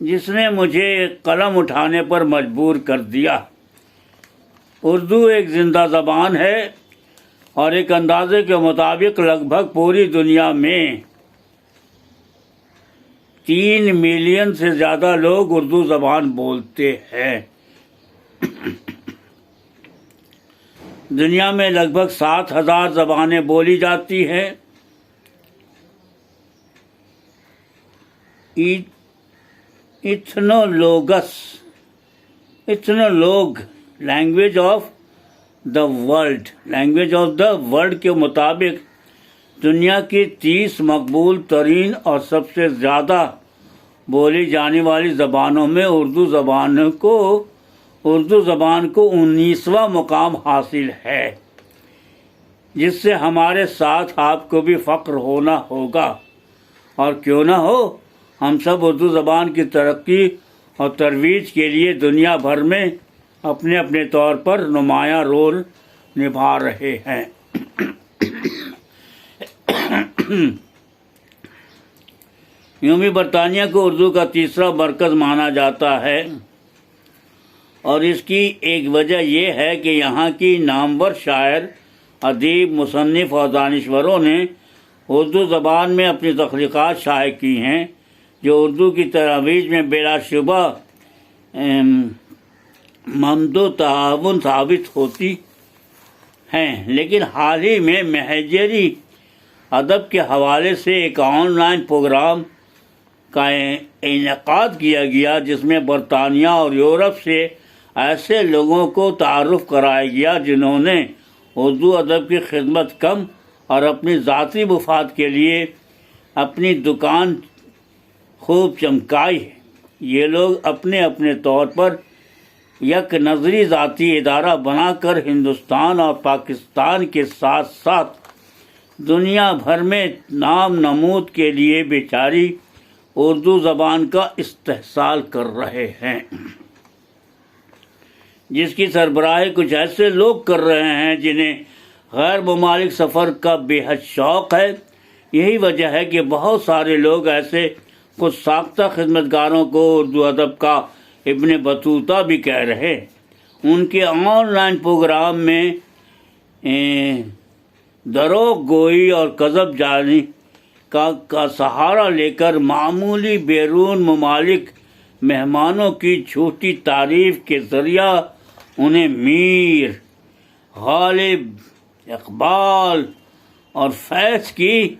جس نے مجھے قلم اٹھانے پر مجبور کر دیا۔ اردو ایک زندہ زبان ہے اور ایک اندازے کے مطابق لگ بھگ پوری دنیا میں 3 ملین سے زیادہ لوگ اردو زبان بولتے ہیں۔ دنیا میں لگ بھگ 7,000 زبانیں بولی جاتی ہیں۔ ایتھنولوگ لینگویج آف دا ورلڈ کے مطابق دنیا کی 30 مقبول ترین اور سب سے زیادہ بولی جانے والی زبانوں میں اردو زبان کو 19واں مقام حاصل ہے، جس سے ہمارے ساتھ آپ کو بھی فخر ہونا ہوگا، اور کیوں نہ ہو، ہم سب اردو زبان کی ترقی اور ترویج کے لیے دنیا بھر میں اپنے اپنے طور پر نمایاں رول نبھا رہے ہیں۔ یوں بھی برطانیہ کو اردو کا تیسرا مرکز مانا جاتا ہے، اور اس کی ایک وجہ یہ ہے کہ یہاں کی نامور شاعر، ادیب، مصنف اور دانشوروں نے اردو زبان میں اپنی تخلیقات شائع کی ہیں، جو اردو کی ترویج میں بلا شبہ ممدو تعاون ثابت ہوتی ہیں۔ لیکن حال ہی میں مہاجری ادب کے حوالے سے ایک آن لائن پروگرام کا انعقاد کیا گیا، جس میں برطانیہ اور یورپ سے ایسے لوگوں کو تعارف کرایا گیا جنہوں نے اردو ادب کی خدمت کم اور اپنی ذاتی مفاد کے لیے اپنی دکان خوب چمکائی ہے۔ یہ لوگ اپنے اپنے طور پر یک نظری ذاتی ادارہ بنا کر ہندوستان اور پاکستان کے ساتھ ساتھ دنیا بھر میں نام نمود کے لیے بیچاری اردو زبان کا استحصال کر رہے ہیں، جس کی سربراہی کچھ ایسے لوگ کر رہے ہیں جنہیں غیر ممالک سفر کا بے حد شوق ہے۔ یہی وجہ ہے کہ بہت سارے لوگ ایسے خود ساختہ خدمتگاروں کو اردو ادب کا ابن بطوطہ بھی کہہ رہے۔ ان کے آن لائن پروگرام میں دروغ گوئی اور کذب جانی کا سہارا لے کر معمولی بیرون ممالک مہمانوں کی جھوٹی تعریف کے ذریعہ انہیں میر، غالب، اقبال اور فیض کی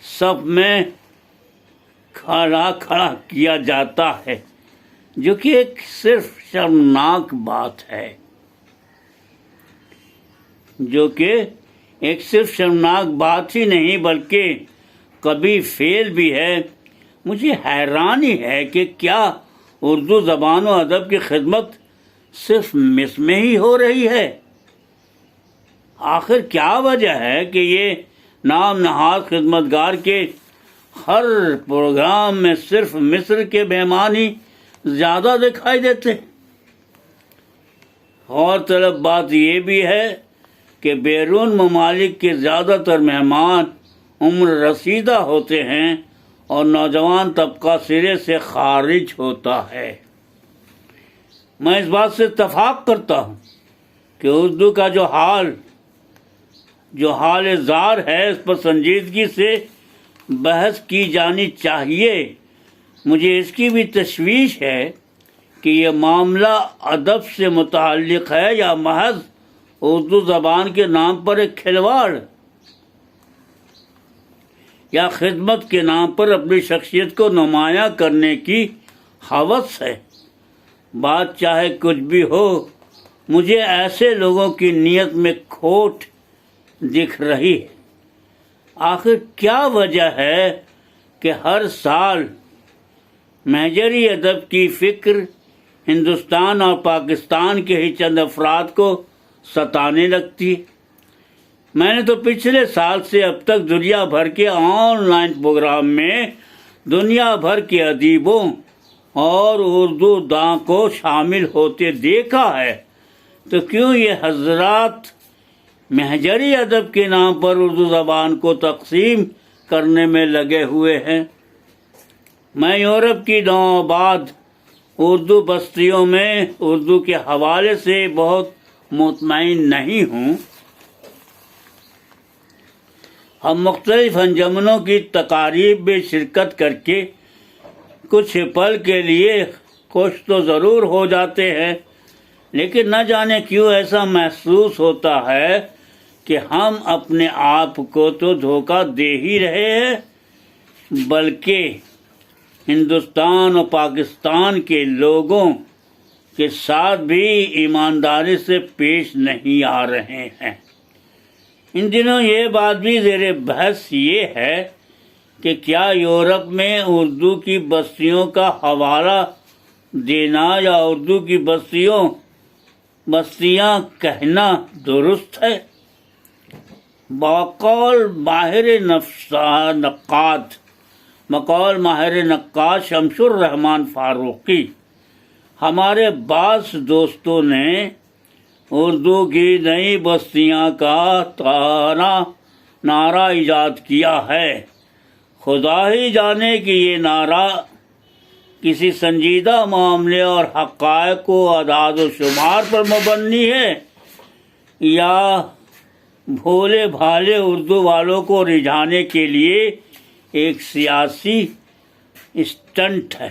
صف میں کھڑا کیا جاتا ہے، جو کہ ایک صرف شرمناک بات ہے، ہی نہیں بلکہ کبھی فعل بھی ہے۔ مجھے حیرانی ہے کہ کیا اردو زبان و ادب کی خدمت صرف مصر میں ہی ہو رہی ہے؟ آخر کیا وجہ ہے کہ یہ نام نہاد خدمتگار کے ہر پروگرام میں صرف مصر کے مہمان ہی زیادہ دکھائی دیتے؟ غور طلب بات یہ بھی ہے کہ بیرون ممالک کے زیادہ تر مہمان عمر رسیدہ ہوتے ہیں اور نوجوان طبقہ سرے سے خارج ہوتا ہے۔ میں اس بات سے اتفاق کرتا ہوں کہ اردو کا جو حال زار ہے، اس پر سنجیدگی سے بحث کی جانی چاہیے۔ مجھے اس کی بھی تشویش ہے کہ یہ معاملہ ادب سے متعلق ہے یا محض اردو زبان کے نام پر ایک کھلواڑ، یا خدمت کے نام پر اپنی شخصیت کو نمایاں کرنے کی ہوس ہے۔ بات چاہے کچھ بھی ہو، مجھے ایسے لوگوں کی نیت میں کھوٹ دکھ رہی ہے۔ آخر کیا وجہ ہے کہ ہر سال مہاجری ادب کی فکر ہندوستان اور پاکستان کے ہی چند افراد کو ستانے لگتی ہے؟ میں نے تو پچھلے سال سے اب تک دنیا بھر کے آن لائن پروگرام میں دنیا بھر کے ادیبوں اور اردو داں کو شامل ہوتے دیکھا ہے، تو کیوں یہ حضرات مہاجری ادب کے نام پر اردو زبان کو تقسیم کرنے میں لگے ہوئے ہیں؟ میں یورپ کی نوآباد اردو بستیوں میں اردو کے حوالے سے بہت مطمئن نہیں ہوں۔ ہم مختلف انجمنوں کی تقاریب میں شرکت کر کے کچھ پل کے لیے خوش تو ضرور ہو جاتے ہیں، لیکن نہ جانے کیوں ایسا محسوس ہوتا ہے کہ ہم اپنے آپ کو تو دھوکہ دے ہی رہے ہیں، بلکہ ہندوستان اور پاکستان کے لوگوں کے ساتھ بھی ایمانداری سے پیش نہیں آ رہے ہیں۔ ان دنوں یہ بات بھی زیر بحث یہ ہے کہ کیا یورپ میں اردو کی بستیوں کا حوالہ دینا یا اردو کی بستیاں کہنا درست ہے؟ بقول ماہر نقاد شمس الرحمن فاروقی، ہمارے بعض دوستوں نے اردو کی نئی بستیاں کا نعرہ ایجاد کیا ہے۔ خدا ہی جانے کہ یہ نعرہ کسی سنجیدہ معاملے اور حقائق و اعداد و شمار پر مبنی ہے یا بھولے بھالے اردو والوں کو رجھانے کے لیے ایک سیاسی اسٹنٹ ہے۔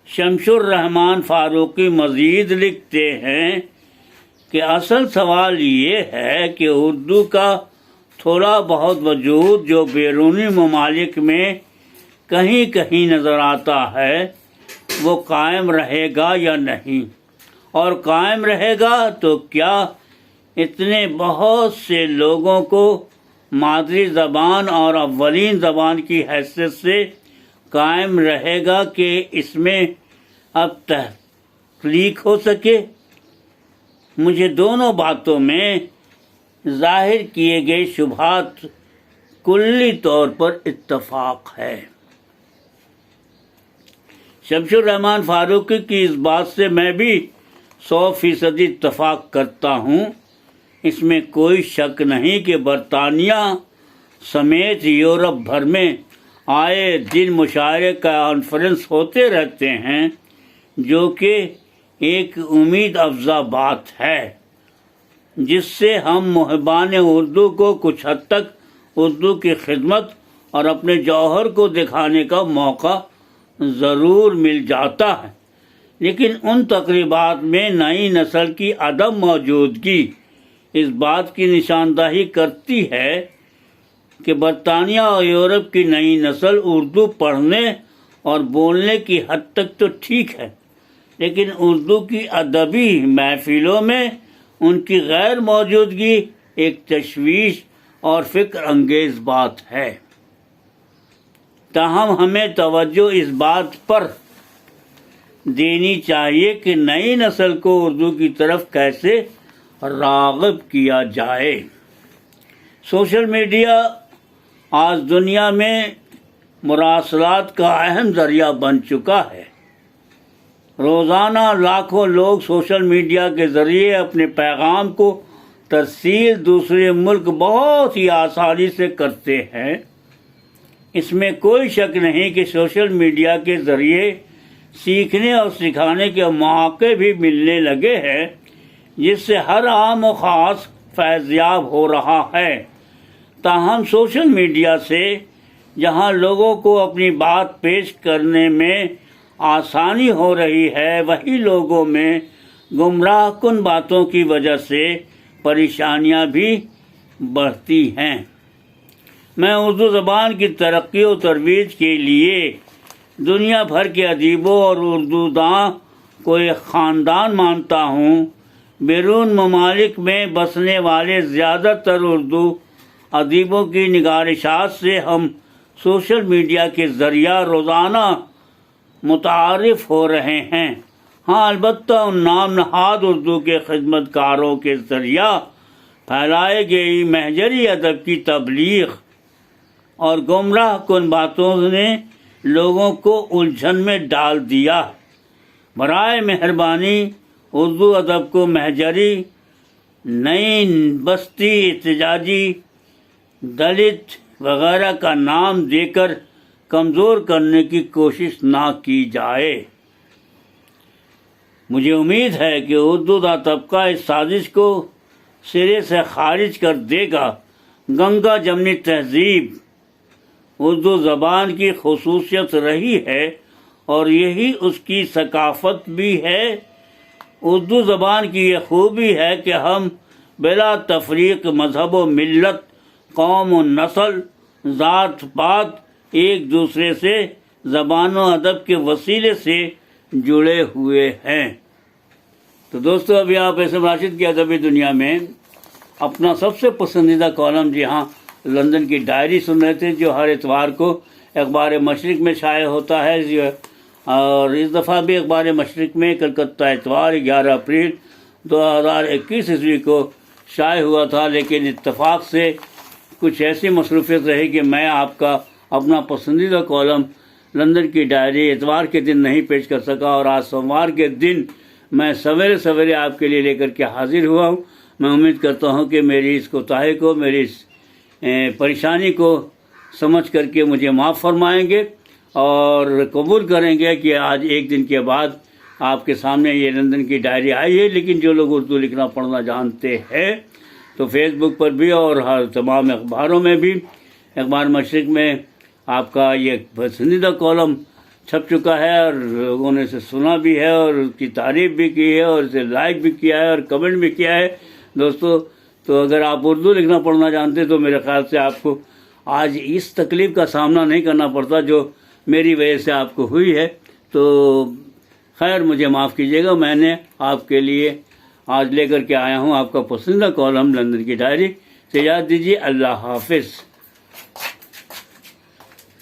شمس الرحمن فاروقی مزید لکھتے ہیں کہ اصل سوال یہ ہے کہ اردو کا تھوڑا بہت وجود جو بیرونی ممالک میں کہیں کہیں نظر آتا ہے وہ قائم رہے گا یا نہیں، اور قائم رہے گا تو کیا اتنے بہت سے لوگوں کو مادری زبان اور اولین زبان کی حیثیت سے قائم رہے گا کہ اس میں اب تخلیق ہو سکے؟ مجھے دونوں باتوں میں ظاہر کیے گئے شبہات کلی طور پر اتفاق ہے۔ شمس الرحمن فاروقی کی اس بات سے میں بھی 100% اتفاق کرتا ہوں۔ اس میں کوئی شک نہیں کہ برطانیہ سمیت یورپ بھر میں آئے دن مشاعرے کانفرنس ہوتے رہتے ہیں، جو کہ ایک امید افزا بات ہے، جس سے ہم محبان اردو کو کچھ حد تک اردو کی خدمت اور اپنے جوہر کو دکھانے کا موقع ضرور مل جاتا ہے۔ لیکن ان تقریبات میں نئی نسل کی عدم موجودگی اس بات کی نشاندہی کرتی ہے کہ برطانیہ اور یورپ کی نئی نسل اردو پڑھنے اور بولنے کی حد تک تو ٹھیک ہے، لیکن اردو کی ادبی محفلوں میں ان کی غیر موجودگی ایک تشویش اور فکر انگیز بات ہے۔ تاہم ہمیں توجہ اس بات پر دینی چاہیے کہ نئی نسل کو اردو کی طرف کیسے راغب کیا جائے۔ سوشل میڈیا آج دنیا میں مراسلات کا اہم ذریعہ بن چکا ہے۔ روزانہ لاکھوں لوگ سوشل میڈیا کے ذریعے اپنے پیغام کو ترسیل دوسرے ملک بہت ہی آسانی سے کرتے ہیں۔ اس میں کوئی شک نہیں کہ سوشل میڈیا کے ذریعے سیکھنے اور سکھانے کے مواقع بھی ملنے لگے ہیں، جس سے ہر عام و خاص فیضیاب ہو رہا ہے۔ تاہم سوشل میڈیا سے جہاں لوگوں کو اپنی بات پیش کرنے میں آسانی ہو رہی ہے، وہی لوگوں میں گمراہ کن باتوں کی وجہ سے پریشانیاں بھی بڑھتی ہیں۔ میں اردو زبان کی ترقی و ترویج کے لیے دنیا بھر کے ادیبوں اور اردو داں کو ایک خاندان مانتا ہوں۔ بیرون ممالک میں بسنے والے زیادہ تر اردو ادیبوں کی نگارشات سے ہم سوشل میڈیا کے ذریعہ روزانہ متعارف ہو رہے ہیں۔ ہاں، البتہ ان نام نہاد اردو کے خدمت کاروں کے ذریعہ پھیلائے گئی مہجری ادب کی تبلیغ اور گمراہ کن باتوں نے لوگوں کو الجھن میں ڈال دیا۔ برائے مہربانی اردو ادب کو مہجری، نئی بستی، احتجاجی، دلت وغیرہ کا نام دے کر کمزور کرنے کی کوشش نہ کی جائے۔ مجھے امید ہے کہ اردو دا طبقہ اس سازش کو سرے سے خارج کر دے گا۔ گنگا جمنی تہذیب اردو زبان کی خصوصیت رہی ہے اور یہی اس کی ثقافت بھی ہے۔ اردو زبان کی یہ خوبی ہے کہ ہم بلا تفریق مذہب و ملت، قوم و نسل، ذات پات ایک دوسرے سے زبان و ادب کے وسیلے سے جڑے ہوئے ہیں۔ تو دوستو، ابھی آپ احسن راشد کی ادبی دنیا میں اپنا سب سے پسندیدہ کالم جی ہاں لندن کی ڈائری سن رہے تھے، جو ہر اتوار کو اخبار مشرق میں شائع ہوتا ہے، اور اس دفعہ بھی اخبار مشرق میں کلکتہ اتوار 11 اپریل 2021 عیسوی کو شائع ہوا تھا، لیکن اتفاق سے کچھ ایسی مصروفیت رہی کہ میں آپ کا اپنا پسندیدہ کالم لندن کی ڈائری اتوار کے دن نہیں پیش کر سکا، اور آج سوموار کے دن میں سویرے سویرے آپ کے لیے لے کر کے حاضر ہوا ہوں۔ میں امید کرتا ہوں کہ میری اس کوتاہی کو، میری اس پریشانی کو سمجھ کر کے مجھے معاف فرمائیں گے اور قبول کریں گے کہ آج ایک دن کے بعد آپ کے سامنے یہ لندن کی ڈائری آئی ہے۔ لیکن جو لوگ اردو لکھنا پڑھنا جانتے ہیں تو فیس بک پر بھی اور ہر تمام اخباروں میں بھی، اخبار مشرق میں آپ کا یہ پسندیدہ کالم چھپ چکا ہے، اور لوگوں نے اسے سنا بھی ہے اور اس کی تعریف بھی کی ہے اور اسے لائک بھی کیا ہے اور کمنٹ بھی کیا ہے۔ دوستو، تو اگر آپ اردو لکھنا پڑھنا جانتے تو میرے خیال سے آپ کو آج اس تکلیف کا سامنا نہیں کرنا پڑتا جو میری وجہ سے آپ کو ہوئی ہے۔ تو خیر، مجھے معاف کیجیے گا، میں نے آپ کے لیے آج لے کر کے آیا ہوں آپ کا پسندیدہ کالم لندن کی ڈائری۔ اجازت دیجیے، اللہ حافظ۔